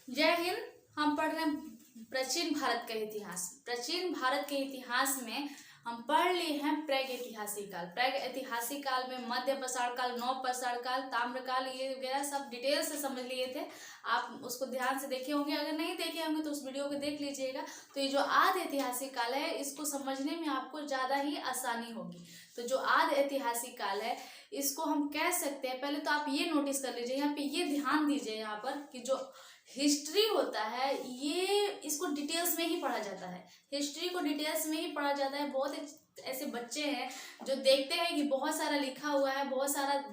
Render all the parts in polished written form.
जय हिंद। हम पढ़ रहे हैं प्राचीन भारत का इतिहास। प्राचीन भारत के इतिहास में हम पढ़ लिए हैं प्रागैतिहासिक काल। प्रागैतिहासिक काल में मध्य पाषाण काल, नव पाषाण काल, ताम्रकाल, ये वगैरह सब डिटेल से समझ लिए थे। आप उसको ध्यान से देखे होंगे, अगर नहीं देखे होंगे तो उस वीडियो को देख लीजिएगा। तो ये जो आदि ऐतिहासिक काल है, इसको समझने में आपको ज़्यादा ही आसानी होगी। तो जो आदि ऐतिहासिक काल है, इसको हम कह सकते हैं, पहले तो आप ये नोटिस कर लीजिए, यहाँ पे ये ध्यान दीजिए यहाँ पर कि जो हिस्ट्री होता है ये इसको डिटेल्स में ही पढ़ा जाता है। हिस्ट्री को डिटेल्स में ही पढ़ा जाता है। बहुत ऐसे बच्चे हैं जो देखते हैं कि बहुत सारा लिखा हुआ है, बहुत सारा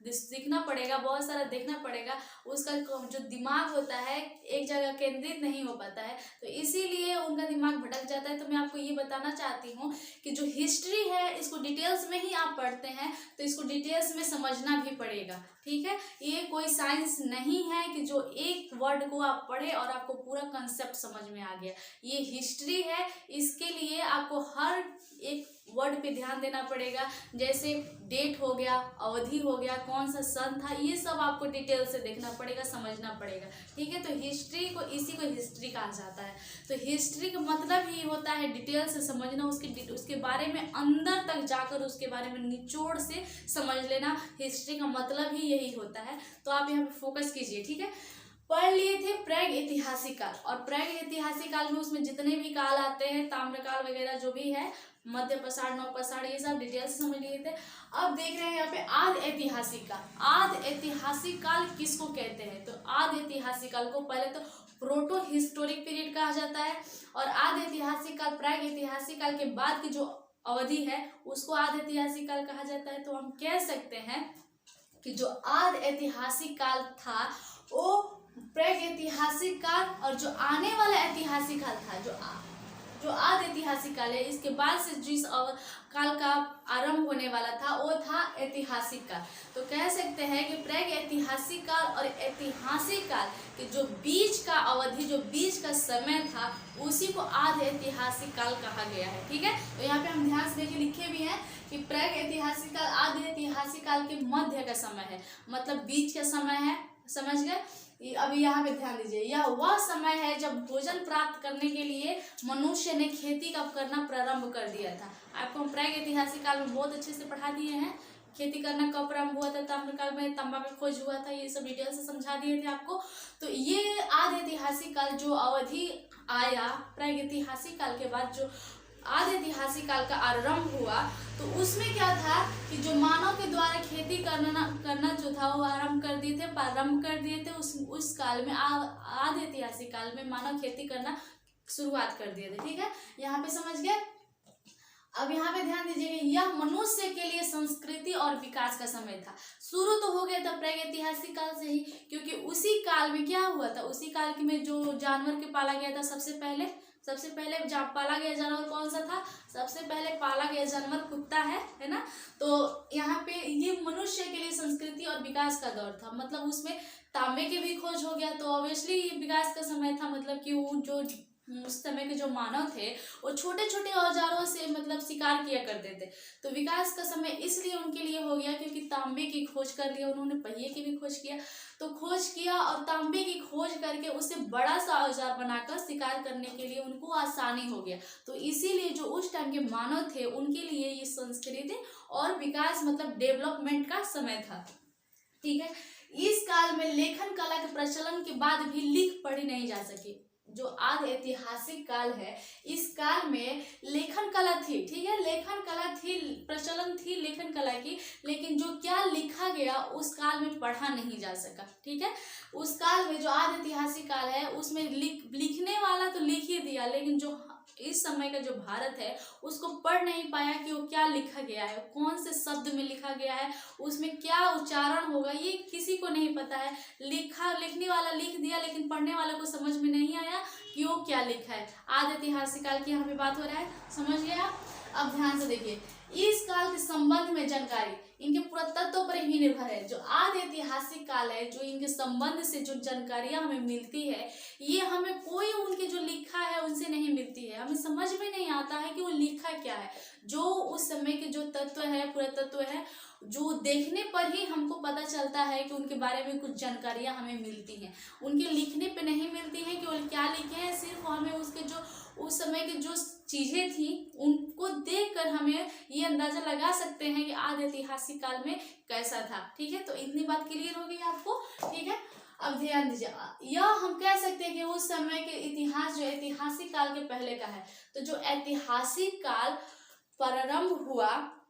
सीखना पड़ेगा, बहुत सारा देखना पड़ेगा, उसका जो दिमाग होता है एक जगह केंद्रित नहीं हो पाता है, तो इसीलिए उनका दिमाग भटक जाता है। तो मैं आपको ये बताना चाहती हूँ कि जो हिस्ट्री है इसको डिटेल्स में ही आप पढ़ते हैं, तो इसको डिटेल्स में समझना भी पड़ेगा, ठीक है। ये कोई साइंस नहीं है कि जो एक वर्ड को आप पढ़े और आपको पूरा कंसेप्ट समझ में आ गया। ये हिस्ट्री है, इसके लिए आपको हर एक वर्ड पे ध्यान देना पड़ेगा। जैसे डेट हो गया, अवधि हो गया, कौन सा सन था, ये सब आपको डिटेल से देखना पड़ेगा, समझना पड़ेगा, ठीक है। तो हिस्ट्री को, इसी को हिस्ट्री कहा जाता है। तो हिस्ट्री का मतलब ही होता है डिटेल से समझना, उसके बारे में अंदर तक जाकर उसके बारे में निचोड़ से समझ लेना। हिस्ट्री का मतलब ही यही होता है। तो आप यहाँ पे फोकस कीजिए, ठीक है। पढ़ लिए थे प्रागैतिहासिक काल, और प्रागैतिहासिक काल में उसमें जितने भी काल आते हैं, ताम्रकाल वगैरह जो भी है, मध्य पाषाण, नव पाषाण, ये सब डिटेल से समझ लिए थे। अब देख रहे हैं यहाँ पे आदि ऐतिहासिक काल। आदि ऐतिहासिक काल किसको कहते हैं? तो आदि ऐतिहासिक काल को पहले तो प्रोटो हिस्टोरिक पीरियड कहा जाता है, और आदि ऐतिहासिक काल प्रागैतिहासिक काल के बाद की जो अवधि है उसको आदि ऐतिहासिक काल कहा जाता है। तो हम कह सकते हैं कि जो आदि ऐतिहासिक काल था वो प्रागैतिहासिक काल, और जो आने वाला ऐतिहासिक काल था, जो आदि ऐतिहासिक काल है, इसके बाद से जिस काल का आरंभ होने वाला था वो था ऐतिहासिक काल। तो कह सकते हैं कि प्रागैतिहासिक काल और ऐतिहासिक काल के जो बीच का अवधि, जो बीच का समय था, उसी को आदि ऐतिहासिक काल कहा गया है, ठीक है। तो यहाँ पे हम ध्यान से देखिए, लिखे भी हैं कि प्रागैतिहासिक काल आदि ऐतिहासिक काल के मध्य का समय है, मतलब बीच का समय है, समझ गए। अभी यहाँ पे ध्यान दीजिए, यह वह समय है जब भोजन प्राप्त करने के लिए मनुष्य ने खेती का करना प्रारंभ कर दिया था। आपको हम प्रागैतिहासिक काल में बहुत अच्छे से पढ़ा दिए हैं, खेती करना कब प्रारंभ हुआ था, ताम्रकाल में तांबा का खोज हुआ था, ये सब डिटेल से समझा दिए थे आपको। तो ये आदि ऐतिहासिक काल जो अवधि आया, प्रागैतिहासिक काल के बाद जो आदि ऐतिहासिक काल का आरंभ हुआ, तो उसमें क्या था कि जो मानव के द्वारा खेती करना जो था वो प्रारंभ कर दिए थे। उस काल में आदि ऐतिहासिक काल में मानव खेती करना शुरुआत कर दिए थे, ठीक है। यहाँ पे समझ गए। अब यहाँ पे ध्यान दीजिएगा, यह मनुष्य के लिए संस्कृति और विकास का समय था। शुरू तो हो गया था प्रागैतिहासिक काल से ही, क्योंकि उसी काल में क्या हुआ था, उसी काल में जो जानवर के पाला गया था, सबसे पहले पाला गया जानवर कौन सा था? सबसे पहले पाला गया जानवर कुत्ता है ना। तो यहाँ पे ये मनुष्य के लिए संस्कृति और विकास का दौर था, मतलब उसमें तांबे की भी खोज हो गया, तो ऑब्वियसली ये विकास का समय था। मतलब कि वो जो उस समय के जो मानव थे वो छोटे छोटे औजारों से मतलब शिकार किया करते थे। तो विकास का समय इसलिए उनके लिए हो गया क्योंकि तांबे की खोज कर लिया उन्होंने, पहिए की भी खोज किया। तो खोज किया और तांबे की खोज करके उससे बड़ा सा औजार बनाकर शिकार करने के लिए उनको आसानी हो गया। तो इसीलिए जो उस टाइम के मानव थे उनके लिए ये संस्कृति और विकास मतलब डेवलपमेंट का समय था, ठीक है। इस काल में लेखन कला के प्रचलन के बाद भी लिख पढ़ी नहीं जा सकी। जो आदि ऐतिहासिक काल है, इस काल में लेखन कला थी, ठीक है, लेखन कला थी, प्रचलन थी लेखन कला की, लेकिन जो क्या लिखा गया उस काल में पढ़ा नहीं जा सका, ठीक है। उस काल में जो आदि ऐतिहासिक काल है उसमें लिखने वाला तो लिख ही दिया, लेकिन जो इस समय का जो भारत है उसको पढ़ नहीं पाया कि वो क्या लिखा गया है, कौन से शब्द में लिखा गया है, उसमें क्या उच्चारण होगा, ये किसी को नहीं पता है। लिखने वाला लिख दिया, लेकिन पढ़ने वाले को समझ में नहीं आया कि वो क्या लिखा है। आदि ऐतिहासिक काल की यहाँ पे बात हो रहा है, समझ गया। अब ध्यान से देखिए, इस काल के संबंध में जानकारी इनके पुरातत्व पर ही निर्भर है। जो आदि ऐतिहासिक काल है, जो इनके संबंध से जो जानकारियां हमें मिलती है, ये हमें कोई उनके जो लिखा है उनसे नहीं मिलती है, हमें समझ में नहीं आता है कि वो लिखा क्या है। जो उस समय के जो तत्व है, पुरातत्व है, जो देखने पर ही हमको पता चलता है कि उनके बारे में कुछ जानकारियां हमें मिलती हैं, उनके लिखने पे नहीं मिलती हैं कि वो क्या लिखे हैं, सिर्फ हमें उसके जो उस समय की जो चीजें थी उनको देखकर हमें ये अंदाजा लगा सकते हैं कि आदि ऐतिहासिक काल में कैसा था। ठीक है, तो इतनी बात क्लियर हो गई आपको। ठीक है, अब ध्यान दीजिए, यह हम कह सकते हैं कि उस समय के इतिहास जो ऐतिहासिक काल के पहले का है। तो जो ऐतिहासिक काल प्रारंभ हुआ,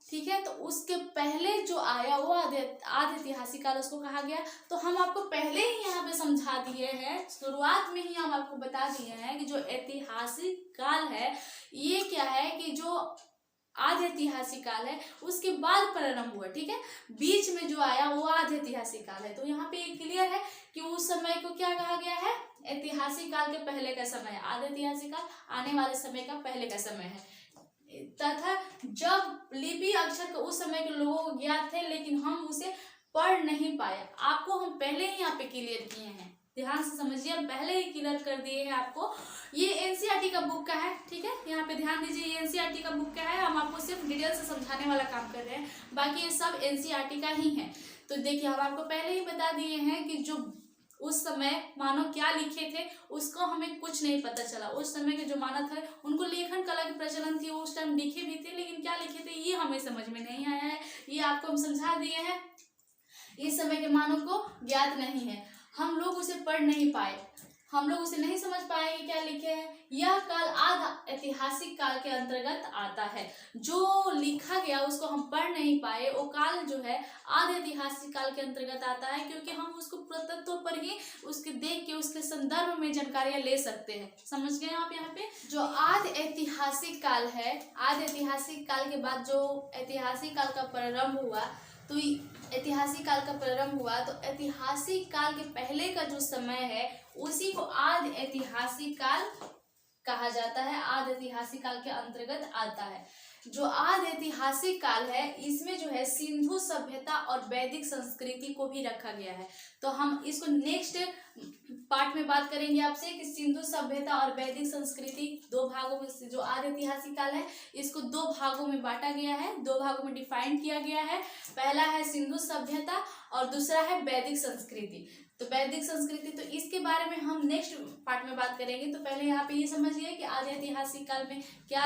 ठीक है, तो उसके पहले जो आया वो आदि ऐतिहासिक काल उसको कहा गया। तो हम आपको पहले ही यहाँ पे समझा दिए हैं, शुरुआत में ही हम आपको बता दिए हैं कि जो ऐतिहासिक काल है ये क्या है कि जो आदि ऐतिहासिक काल है उसके बाद प्रारंभ हुआ। ठीक है, बीच में जो आया वो आदि ऐतिहासिक काल है। तो यहाँ पे क्लियर है कि उस समय को क्या कहा गया है, ऐतिहासिक काल के पहले का समय। आदि ऐतिहासिक काल आने वाले समय का पहले का समय है, तथा जब लिपि अक्षर को उस समय के लोगों को ज्ञात थे लेकिन हम उसे पढ़ नहीं पाए। आपको हम पहले ही यहाँ पे क्लियर किए हैं, ध्यान से समझिए, हम पहले ही क्लियर कर दिए हैं आपको। ये एनसीईआरटी का बुक का है। ठीक है, यहाँ पे ध्यान दीजिए, ये एनसीईआरटी का बुक का है, हम आपको सिर्फ डिटेल से समझाने वाला काम कर रहे हैं, बाकी ये सब एनसीईआरटी का ही है। तो देखिए, हम आपको पहले ही बता दिए हैं कि जो उस समय मानव क्या लिखे थे उसको हमें कुछ नहीं पता चला। उस समय के जो मानव थे उनको लेखन कला की प्रचलन थी, उस टाइम लिखे भी थे, लेकिन क्या लिखे थे ये हमें समझ में नहीं आया है। ये आपको हम समझा दिए हैं, इस समय के मानव को ज्ञात नहीं है, हम लोग उसे पढ़ नहीं पाए, हम लोग उसे नहीं समझ पाए कि क्या लिखे हैं। यह काल आदि ऐतिहासिक काल के अंतर्गत आता है। जो लिखा गया उसको हम पढ़ नहीं पाए, वो काल जो है आदि ऐतिहासिक काल के अंतर्गत आता है, क्योंकि हम उसको पुरातत्व पर ही उसके देख के उसके संदर्भ में जानकारियां ले सकते हैं। समझ गए आप? यहाँ पे जो आदि ऐतिहासिक काल है, आदि ऐतिहासिक काल के बाद जो ऐतिहासिक काल का प्रारंभ हुआ, तो ऐतिहासिक काल का प्रारंभ हुआ तो ऐतिहासिक काल के पहले का जो समय है उसी को आदि ऐतिहासिक काल कहा जाता है, आदि ऐतिहासिक काल के अंतर्गत आता है। जो आदि ऐतिहासिक काल है इसमें जो है सिंधु सभ्यता और वैदिक संस्कृति को भी रखा गया है। तो हम इसको नेक्स्ट पार्ट में बात करेंगे आपसे कि सिंधु सभ्यता और वैदिक संस्कृति दो भागों में, जो आदि ऐतिहासिक काल है इसको दो भागों में बांटा गया है, दो भागों में डिफाइन किया गया है। पहला है सिंधु सभ्यता और दूसरा है वैदिक संस्कृति। तो वैदिक संस्कृति, तो इसके बारे में हम नेक्स्ट पार्ट में बात करेंगे। तो पहले यहाँ पे ये समझिए कि आदि ऐतिहासिक काल में क्या,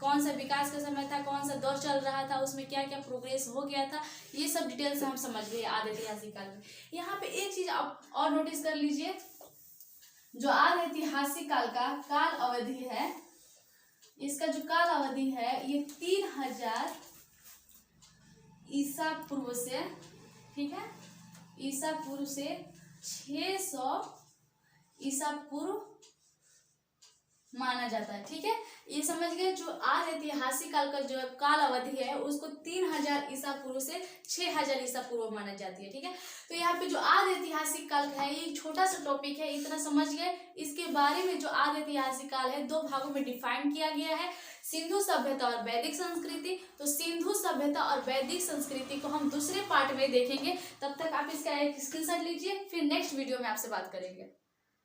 कौन सा विकास का समय था, कौन सा दौर चल रहा था, उसमें क्या क्या प्रोग्रेस हो गया था, ये सब डिटेल से हम समझ गए आदि ऐतिहासिक काल में। यहाँ पे एक चीज आप और नोटिस कर लीजिए, जो आदि ऐतिहासिक काल का काल अवधि है, इसका जो काल अवधि है ये 3000 ईसा पूर्व से, ठीक है, ईसा पूर्व से 600 ईसा पूर्व माना जाता है। ठीक है, ये समझ गए। जो आदि ऐतिहासिक काल का जो काल अवधि है उसको 3000 ईसा पूर्व से 6000 ईसा पूर्व माना जाती है। ठीक है, तो यहाँ पे जो आदि ऐतिहासिक काल का है ये छोटा सा टॉपिक है, इतना समझ गए। इसके बारे में जो आदि ऐतिहासिक काल है दो भागों में डिफाइन किया गया है, सिंधु सभ्यता और वैदिक संस्कृति। तो सिंधु सभ्यता और वैदिक संस्कृति को हम दूसरे पार्ट में देखेंगे। तब तक आप इसका एक स्क्रीनशॉट लीजिए, फिर नेक्स्ट वीडियो में आपसे बात करेंगे।